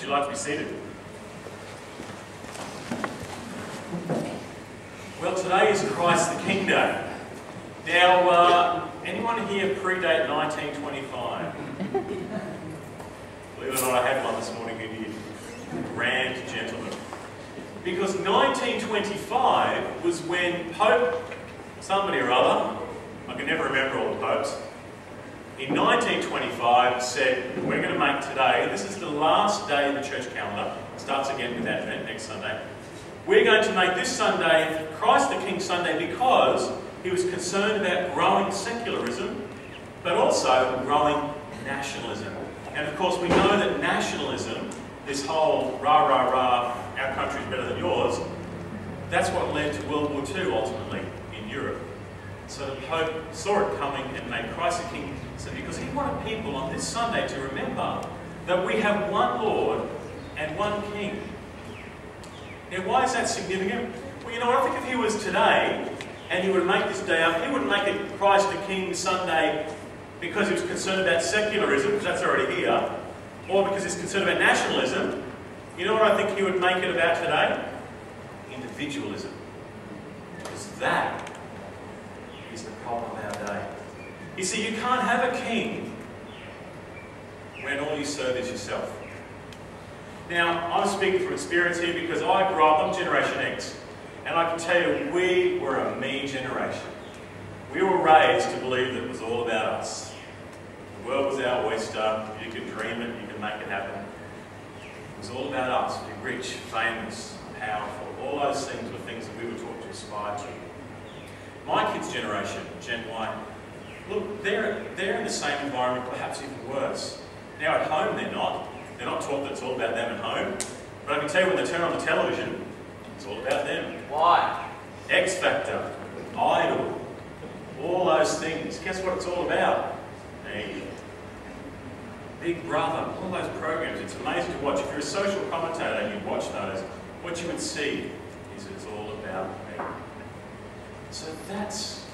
you like to be seated? Well, today is Christ the King Day. Now, anyone here predate 1925? Believe it or not, I had one this morning who did. Grand gentleman. Because 1925 was when Pope somebody or other, I can never remember all the popes, in 1925 said, we're going to make today, this is the last day of the church calendar, it starts again with Advent next Sunday, we're going to make this Sunday Christ the King Sunday because he was concerned about growing secularism, but also growing nationalism. And of course we know that nationalism, this whole rah rah rah, our country's better than yours, that's what led to World War II ultimately in Europe. So the Pope saw it coming and made Christ the King, so because he wanted people on this Sunday to remember that we have one Lord and one King. Now why is that significant? Well, you know, I think if he was today and he would make this day up, he wouldn't make it Christ the King Sunday because he was concerned about secularism, because that's already here, or because he's concerned about nationalism. You know what I think he would make it about today? Individualism. Because that is the problem of our day. You see, you can't have a king when all you serve is yourself. Now, I'm speaking from experience here because I grew up, I'm Generation X, and I can tell you, we were a me generation. We were raised to believe that it was all about us. The world was our oyster, you could dream it, you could make it happen. It was all about us, be rich, famous, powerful. All those things were things that we were taught to aspire to. My kids' generation, Gen Y, look, they're in the same environment, perhaps even worse. Now at home they're not. They're not taught that it's all about them at home. But I can tell you when they turn on the television, it's all about them. Why? X Factor, Idol, all those things. Guess what it's all about? Me. Big Brother, all those programs. It's amazing to watch. If you're a social commentator and you watch those, what you would see is it's all about me. So that's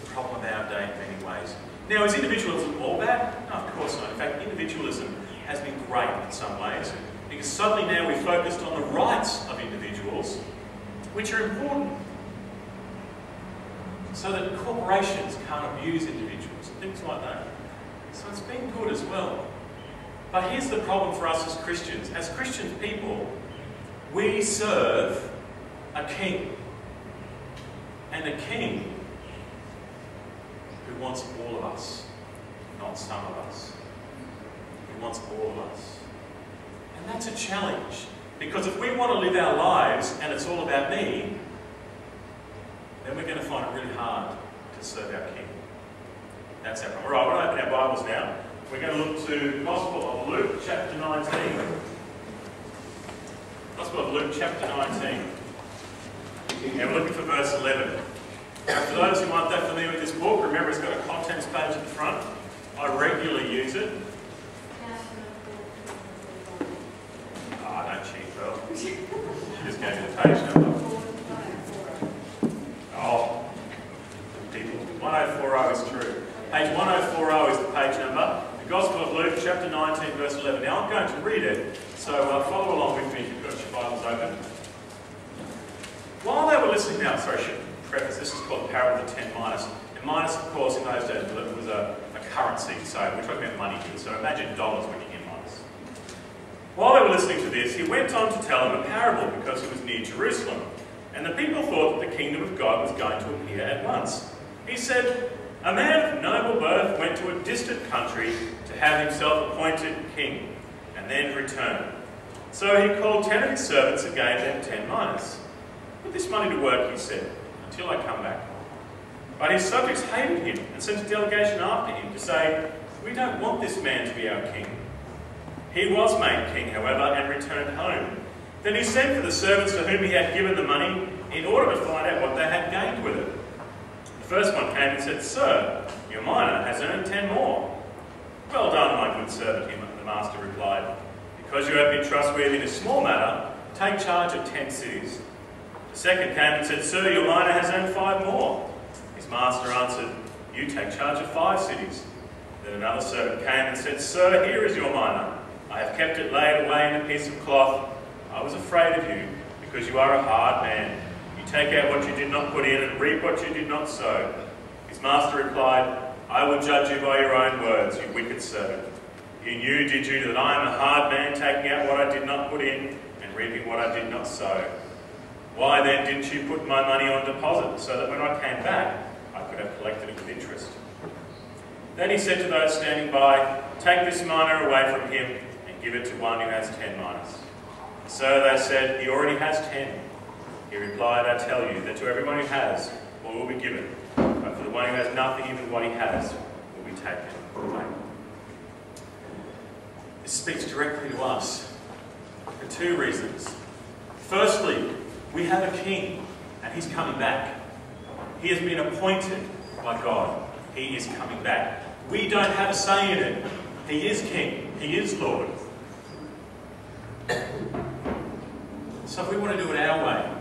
the problem of our day in many ways. Now, is individualism all bad? No, of course not. In fact, individualism has been great in some ways, because suddenly now we're focused on the rights of individuals, which are important, so that corporations can't abuse individuals, and things like that. So it's been good as well. But here's the problem for us as Christians. As Christian people, we serve a king. And a king who wants all of us, not some of us. He wants all of us. And that's a challenge. Because if we want to live our lives and it's all about me, then we're going to find it really hard to serve our king. That's our problem. All right, we're going to open our Bibles now. We're going to look to the Gospel of Luke, chapter 19. Gospel of Luke, chapter 19. And we're looking for verse 11. Now, for those who aren't that familiar with this book, remember it's got a contents page at the front. I regularly use it. Don't cheat, Pearl. She just gave me the page number. Oh, people. 1040 is true. Page 1040 is the page number. The Gospel of Luke, chapter 19, verse 11. Now, I'm going to read it, so follow along with me if you've got your Bibles open. While they were listening, now, sorry, I should preface, this is called the Parable of the 10 Minas. And minas, of course, in those days was a currency, so we're talking about money here. So imagine dollars when you hear minas. While they were listening to this, he went on to tell them a parable because he was near Jerusalem. And the people thought that the kingdom of God was going to appear at once. He said, a man of noble birth went to a distant country to have himself appointed king, and then return. So he called 10 of his servants and gave them 10 minas. Put this money to work, he said, until I come back. But his subjects hated him and sent a delegation after him to say, we don't want this man to be our king. He was made king, however, and returned home. Then he sent for the servants to whom he had given the money in order to find out what they had gained with it. The first one came and said, Sir, your mina has earned 10 more. Well done, my good servant, the master replied. Because you have been trustworthy in a small matter, take charge of 10 cities. The second came and said, Sir, your mina has earned 5 more. His master answered, You take charge of 5 cities. Then another servant came and said, Sir, here is your mina. I have kept it laid away in a piece of cloth. I was afraid of you, because you are a hard man. You take out what you did not put in and reap what you did not sow. His master replied, I will judge you by your own words, you wicked servant. You knew, did you, that I am a hard man, taking out what I did not put in and reaping what I did not sow? Why then didn't you put my money on deposit, so that when I came back, I could have collected it with interest? Then he said to those standing by, take this mina away from him and give it to one who has 10 minas. So they said, he already has 10. He replied, I tell you that to everyone who has, all will be given, but for the one who has nothing, even what he has, will be taken away. This speaks directly to us for two reasons. Firstly, we have a king, and he's coming back. He has been appointed by God. He is coming back. We don't have a say in it. He is king. He is Lord. So if we want to do it our way,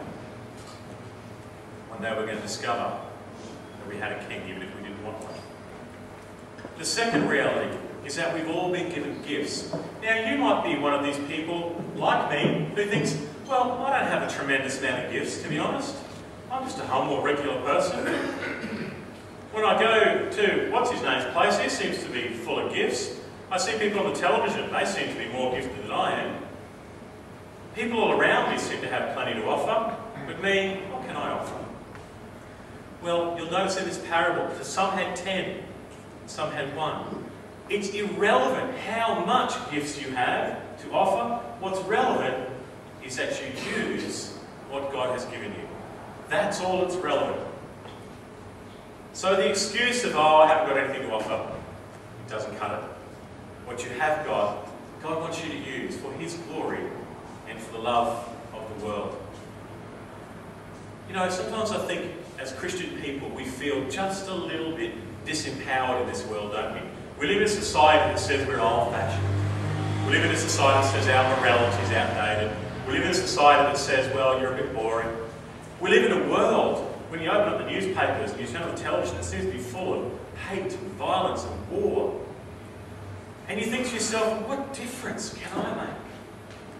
one day we're going to discover that we had a king even if we didn't want one. The second reality is that we've all been given gifts. Now you might be one of these people, like me, who thinks, well, I don't have a tremendous amount of gifts, to be honest. I'm just a humble, regular person. When I go to what's-his-name's place, he seems to be full of gifts. I see people on the television, they seem to be more gifted than I am. People all around me seem to have plenty to offer, but me, what can I offer? Well, you'll notice in this parable that some had 10, some had 1. It's irrelevant how much gifts you have to offer. What's relevant is that you use what God has given you. That's all that's relevant. So the excuse of, oh, I haven't got anything to offer, it doesn't cut it. What you have got, God wants you to use for His glory and for the love of the world. You know, sometimes I think as Christian people we feel just a little bit disempowered in this world, don't we? We live in a society that says we're old-fashioned. We live in a society that says our morality is outdated. We live in a society that says, well, you're a bit boring. We live in a world, when you open up the newspapers and you turn on the television, it seems to be full of hate and violence and war. And you think to yourself, what difference can I make?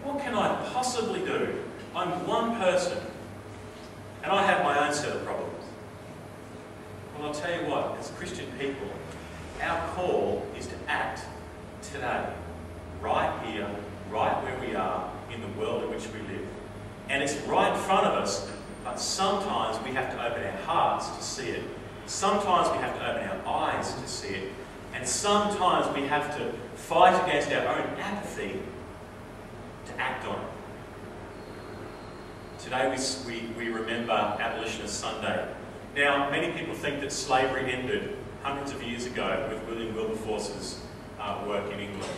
What can I possibly do? I'm one person, and I have my own set of problems. Well, I'll tell you what, as Christian people, our call is to act today, right here, right where we are, in the world in which we live. And it's right in front of us, but sometimes we have to open our hearts to see it. Sometimes we have to open our eyes to see it. And sometimes we have to fight against our own apathy to act on it. Today we remember Abolitionist Sunday. Now, many people think that slavery ended hundreds of years ago with William Wilberforce's work in England.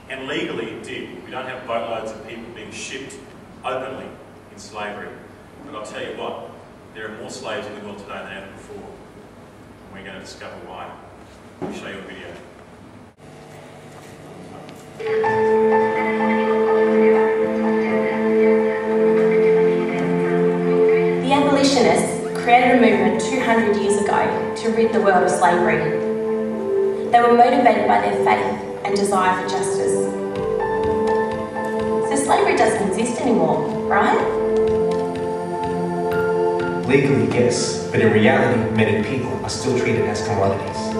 And legally it did. We don't have boatloads of people being shipped openly in slavery. But I'll tell you what, there are more slaves in the world today than ever before. And we're going to discover why. I'll show you a video. The abolitionists created a movement 200 years ago to rid the world of slavery. They were motivated by their faith and desire for justice. So slavery doesn't exist anymore, right? Legally, yes, but in reality, many people are still treated as commodities.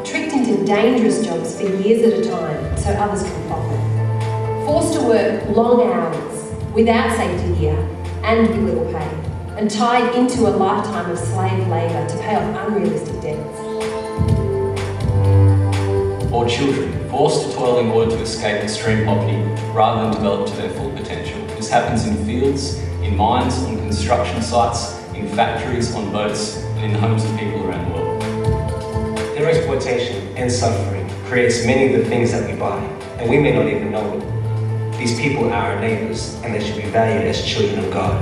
Tricked into dangerous jobs for years at a time so others can profit. Forced to work long hours without safety gear and with little pay, and tied into a lifetime of slave labour to pay off unrealistic debts. Or children, forced to toil in order to escape extreme poverty rather than develop to their full potential. This happens in fields, in mines, on construction sites, in factories, on boats, and in the homes of people around the world. Their exploitation and suffering creates many of the things that we buy, and we may not even know it. These people are our neighbours, and they should be valued as children of God.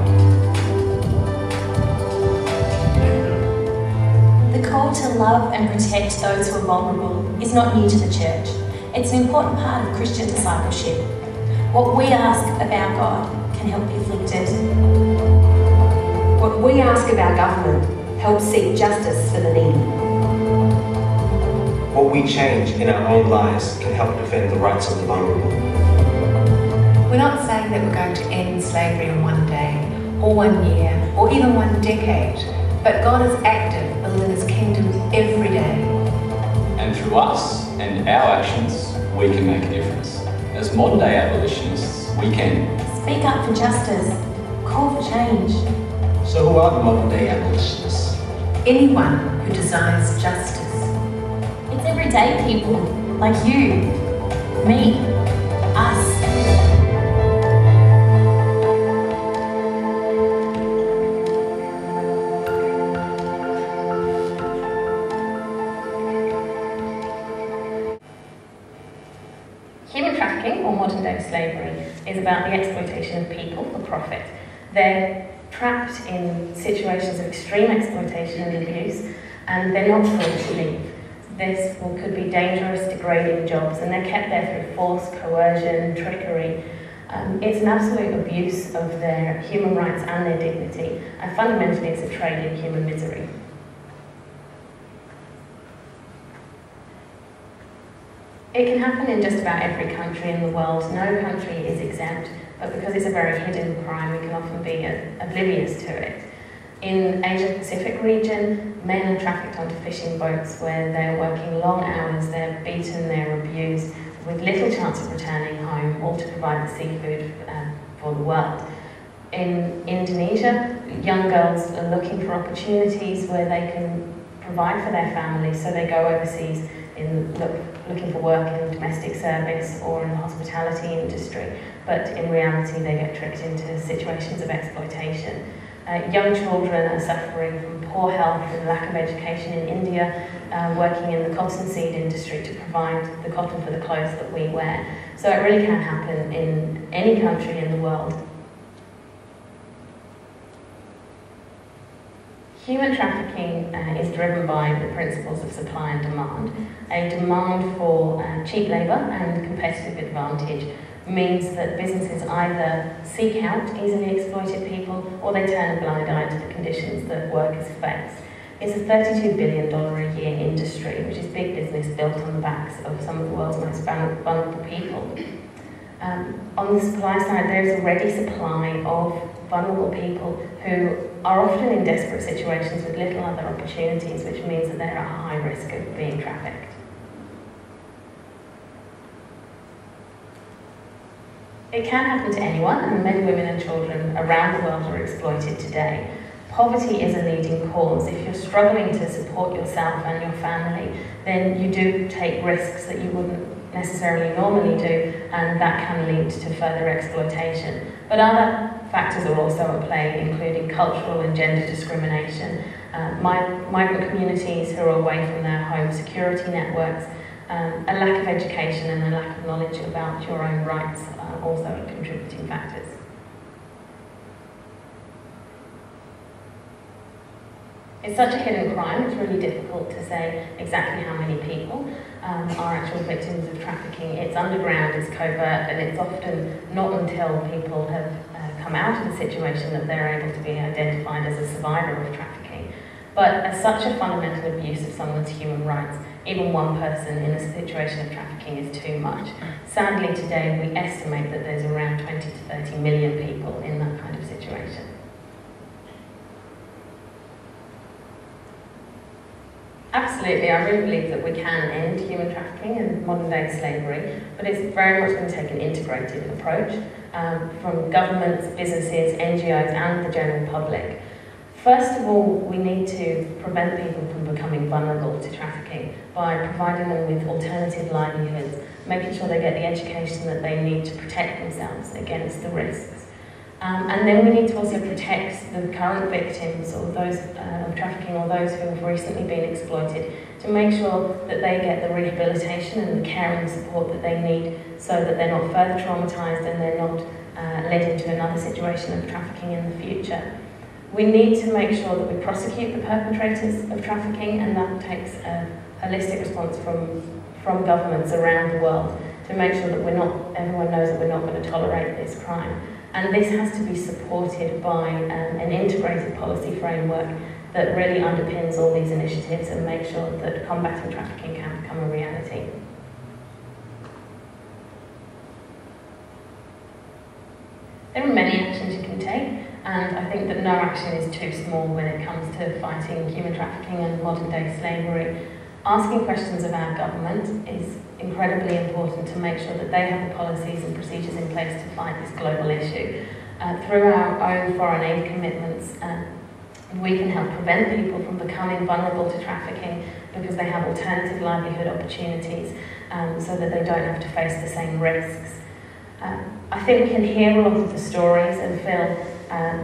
The call to love and protect those who are vulnerable is not new to the church. It's an important part of Christian discipleship. What we ask of our God can help the afflicted. What we ask of our government helps seek justice for the needy. What what we change in our own lives can help defend the rights of the vulnerable. We're not saying that we're going to end slavery in one day, or 1 year, or even 1 decade, but God is active building His kingdom every day. And through us and our actions, we can make a difference. As modern day abolitionists, we can Speak up for justice. Call for change. So who are the modern day abolitionists? Anyone who desires justice. It's everyday people, like you, me, us. Human trafficking, or modern-day slavery, is about the exploitation of people for profit. They're trapped in situations of extreme exploitation and abuse, and they're not free to leave. This could be dangerous, degrading jobs, and they're kept there through force, coercion, trickery. It's an absolute abuse of their human rights and their dignity, and fundamentally it's a trade in human misery. It can happen in just about every country in the world. No country is exempt, but because it's a very hidden crime, we can often be oblivious to it. In Asia Pacific region, men are trafficked onto fishing boats where they're working long hours, they're beaten, they're abused, with little chance of returning home, all to provide the seafood for the world. In Indonesia, young girls are looking for opportunities where they can provide for their families, so they go overseas looking for work in domestic service or in the hospitality industry, but in reality they get tricked into situations of exploitation. Young children are suffering from poor health and lack of education in India, working in the cottonseed industry to provide the cotton for the clothes that we wear. So it really can happen in any country in the world. Human trafficking is driven by the principles of supply and demand. A demand for cheap labour and competitive advantage means that businesses either seek out easily exploited people or they turn a blind eye to the conditions that workers face. It's a $32 billion a year industry, which is big business built on the backs of some of the world's most vulnerable people. On the supply side, there's already supply of vulnerable people who are often in desperate situations with little other opportunities, which means that they're at high risk of being trafficked. It can happen to anyone, and men, women and children around the world are exploited today. Poverty is a leading cause. If you're struggling to support yourself and your family, then you do take risks that you wouldn't necessarily normally do, and that can lead to further exploitation. But other factors are also at play, including cultural and gender discrimination, migrant communities who are away from their home security networks, a lack of education and a lack of knowledge about your own rights are also contributing factors. It's such a hidden crime, it's really difficult to say exactly how many people are actual victims of trafficking. It's underground, it's covert, and it's often not until people have come out of the situation that they're able to be identified as a survivor of trafficking. But as such a fundamental abuse of someone's human rights, even one person in a situation of trafficking is too much. Sadly today we estimate that there's around 20 to 30 million people in that kind of situation. Absolutely, I really believe that we can end human trafficking and modern day slavery, but it's very much going to take an integrated approach from governments, businesses, NGOs and the general public. First of all, we need to prevent people from becoming vulnerable to trafficking by providing them with alternative livelihoods, making sure they get the education that they need to protect themselves against the risks. And then we need to also protect the current victims or those of trafficking or those who have recently been exploited to make sure that they get the rehabilitation and the care and the support that they need so that they're not further traumatised and they're not led into another situation of trafficking in the future. We need to make sure that we prosecute the perpetrators of trafficking, and that takes a holistic response from governments around the world to make sure that everyone knows that we're not going to tolerate this crime. And this has to be supported by an integrated policy framework that really underpins all these initiatives and make sure that combating trafficking can become a reality. There are many actions you can take, and I think that no action is too small when it comes to fighting human trafficking and modern-day slavery. Asking questions of our government is incredibly important to make sure that they have the policies and procedures in place to fight this global issue. Through our own foreign aid commitments, we can help prevent people from becoming vulnerable to trafficking because they have alternative livelihood opportunities so that they don't have to face the same risks. I think we can hear all of the stories and feel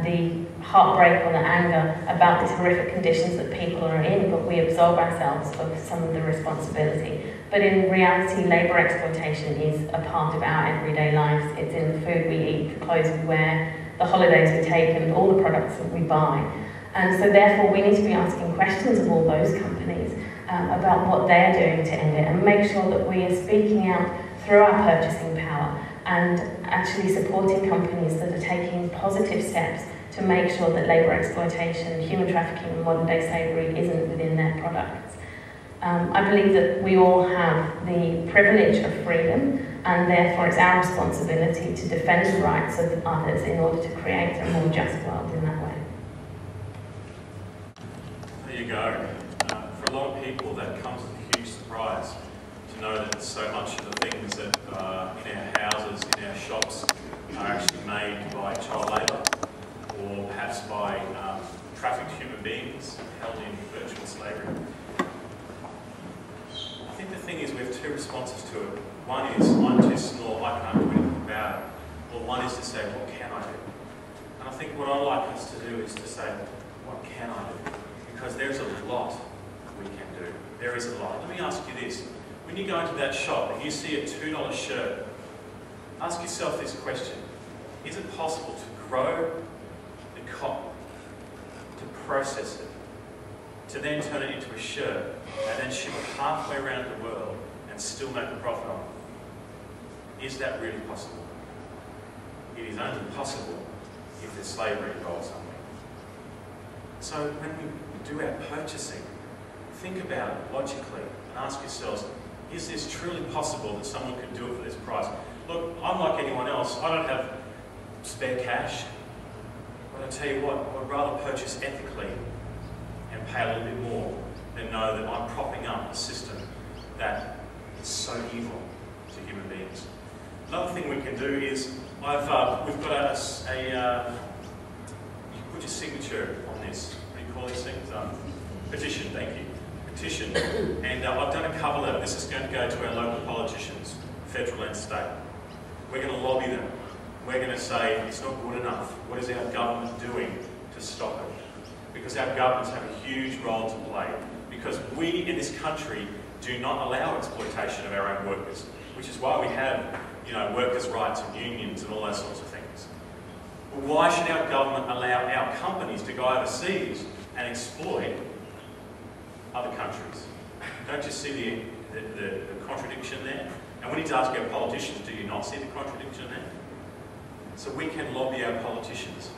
the heartbreak or the anger about these horrific conditions that people are in, but we absolve ourselves of some of the responsibility. But in reality, labour exploitation is a part of our everyday lives. It's in the food we eat, the clothes we wear, the holidays we take, and all the products that we buy. And so therefore we need to be asking questions of all those companies about what they're doing to end it, and make sure that we are speaking out through our purchasing power and actually supporting companies that are taking positive steps to make sure that labour exploitation, human trafficking and modern day slavery isn't within their products. I believe that we all have the privilege of freedom, and therefore it's our responsibility to defend the rights of others in order to create a more just world in that way. There you go. For a lot of people that comes as a huge surprise to know that so much of the things that in our houses, in our shops, are actually made by child labour, or perhaps by trafficked human beings held in virtual slavery. I think the thing is we have two responses to it. One is, I'm too small, I can't do anything about it. Or one is to say, what can I do? And I think what I'd like us to do is to say, what can I do? Because there's a lot we can do. There is a lot. Let me ask you this. When you go into that shop and you see a $2 shirt, ask yourself this question. Is it possible to grow the cotton, to process it, to then turn it into a shirt, and then ship it halfway around the world and still make a profit on it? Is that really possible? It is only possible if there's slavery involved somewhere. So when we do our purchasing, think about it logically and ask yourselves, is this truly possible that someone could do it for this price? Look, I'm like anyone else. I don't have spare cash. But I tell you what, I'd rather purchase ethically and pay a little bit more than know that I'm propping up a system that is so evil to human beings. Another thing we can do is, we've got you put your signature on this. What do you call these things? Petition, thank you. Petition. And I've done a cover letter. This is going to go to our local politicians, federal and state. We're going to lobby them. We're going to say, it's not good enough. What is our government doing to stop it? Because our governments have a huge role to play. Because we in this country do not allow exploitation of our own workers, which is why we have, workers' rights and unions and all those sorts of things. But why should our government allow our companies to go overseas and exploit other countries? Don't you see the contradiction there? And we need to ask our politicians, do you not see the contradiction there? So we can lobby our politicians.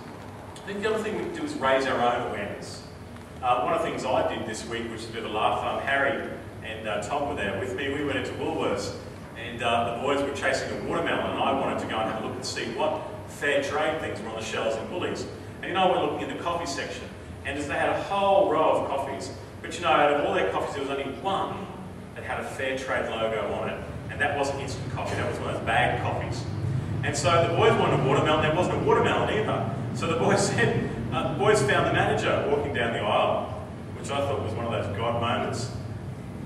I think the other thing we can do is raise our own awareness. One of the things I did this week, which is a bit of a laugh, Harry and Tom were there with me. We went into Woolworths and the boys were chasing a watermelon, and I wanted to go and have a look and see what fair trade things were on the shelves in Woolies. And we're looking in the coffee section, and they had a whole row of coffees. But out of all their coffees, there was only one that had a fair trade logo on it, and that wasn't instant coffee, that was one of those bagged coffees. And so the boys wanted a watermelon, there wasn't a watermelon either. So the boys found the manager walking down the aisle, which I thought was one of those God moments.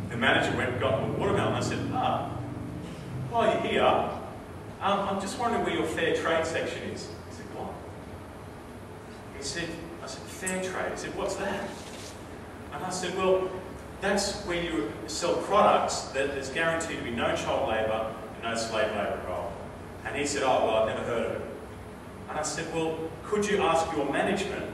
The manager went and got them a watermelon. I said, while you're here, I'm just wondering where your fair trade section is. He said, what? I said, fair trade. He said, what's that? And I said, well, that's where you sell products that there's guaranteed to be no child labour and no slave labour involved. And he said, oh, well, I've never heard of it. And I said, well, could you ask your management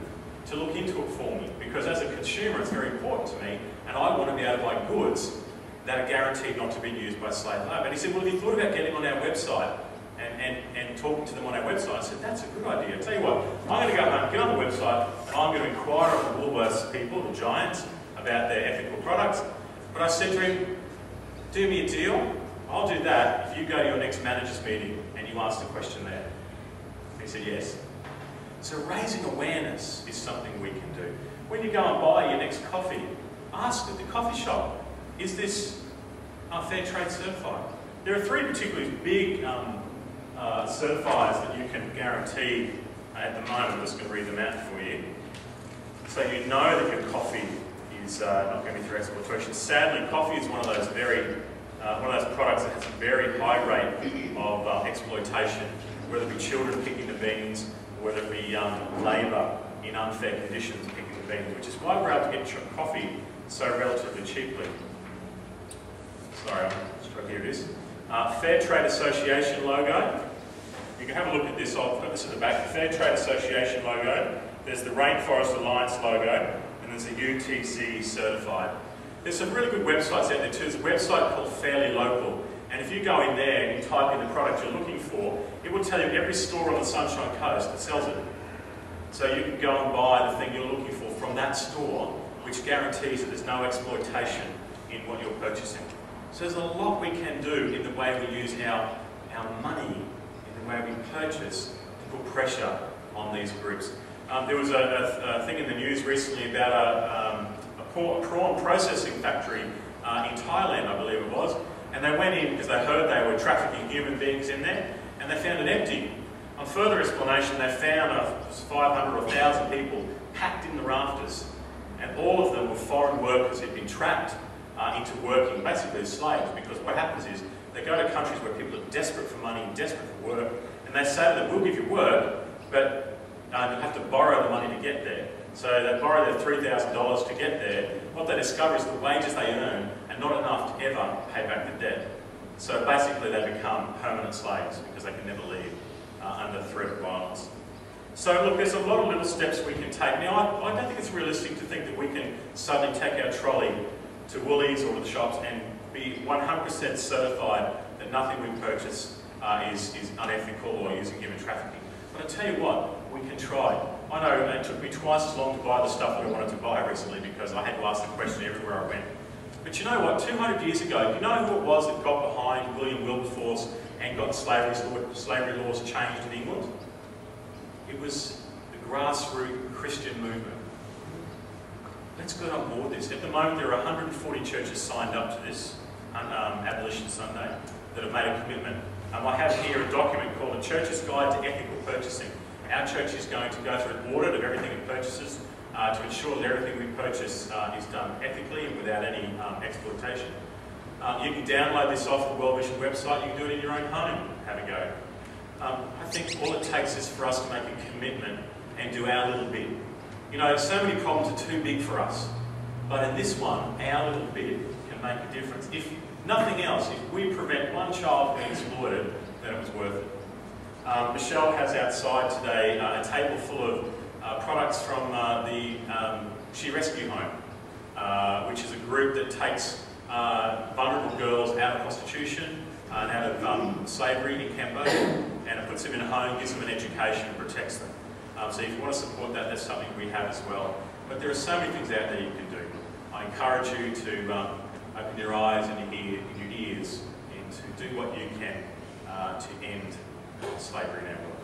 to look into it for me? Because as a consumer, it's very important to me, and I want to be able to buy goods that are guaranteed not to be used by slave labour. And he said, well, have you thought about getting on our website and talking to them on our website. I said, that's a good idea. I'll tell you what, I'm going to go home, get on the website, and I'm going to inquire of the Woolworths people, the giants, about their ethical products. But I said to him, do me a deal. I'll do that if you go to your next managers meeting and you ask the question there. He said, yes. So raising awareness is something we can do. When you go and buy your next coffee, ask at the coffee shop, is this fair trade certified? There are 3 particularly big certifiers that you can guarantee at the moment. I'm just going to read them out for you. So you know that your coffee is not going to be through exploitation. Sadly, coffee is one of those products that has a very high rate of exploitation, whether it be children picking the beans, or whether it be labour in unfair conditions picking the beans, which is why we're able to get coffee so relatively cheaply. Sorry, here it is. Fair Trade Association logo. You can have a look at this. I'll put this at the back. The Fair Trade Association logo. There's the Rainforest Alliance logo, and there's a UTZ certified. There's some really good websites out there too. There's a website called Fairly Local, and if you go in there and you type in the product you're looking for, it will tell you every store on the Sunshine Coast that sells it. So you can go and buy the thing you're looking for from that store, which guarantees that there's no exploitation in what you're purchasing. So there's a lot we can do in the way we use our money, in the way we purchase, to put pressure on these groups. There was a thing in the news recently about a prawn processing factory in Thailand, I believe it was, and they went in because they heard they were trafficking human beings in there, and they found it empty. On further explanation, they found 500 or 1,000 people packed in the rafters, and all of them were foreign workers who'd been trapped into working, basically as slaves, because what happens is they go to countries where people are desperate for money, desperate for work, and they say to them, we'll give you work, but you'll have to borrow the money to get there. So they borrow their $3,000 to get there. What they discover is the wages they earn are not enough to ever pay back the debt. So basically they become permanent slaves because they can never leave under threat of violence. So look, there's a lot of little steps we can take. Now, I don't think it's realistic to think that we can suddenly take our trolley to Woolies or to the shops and be 100% certified that nothing we purchase is unethical or using human trafficking. But I tell you what, we can try. I know it took me twice as long to buy the stuff that I wanted to buy recently because I had to ask the question everywhere I went. But you know what, 200 years ago, you know who it was that got behind William Wilberforce and got slavery laws changed in England? It was the grassroots Christian movement. Let's get on board this. At the moment, there are 140 churches signed up to this Abolition Sunday that have made a commitment. I have here a document called A Church's Guide to Ethical Purchasing. Our church is going to go through an audit of everything it purchases to ensure that everything we purchase is done ethically and without any exploitation. You can download this off the World Vision website. You can do it in your own home. Have a go. I think all it takes is for us to make a commitment and do our little bit. You know, so many problems are too big for us, but in this one, our little bit can make a difference. If nothing else, if we prevent one child being exploited, then it was worth it. Michelle has outside today a table full of products from the She Rescue Home, which is a group that takes vulnerable girls out of prostitution and out of slavery in Cambodia, and it puts them in a home, gives them an education, and protects them. So if you want to support that, that's something we have as well. But there are so many things out there you can do. I encourage you to open your eyes and your ears and to do what you can to end slavery in our world.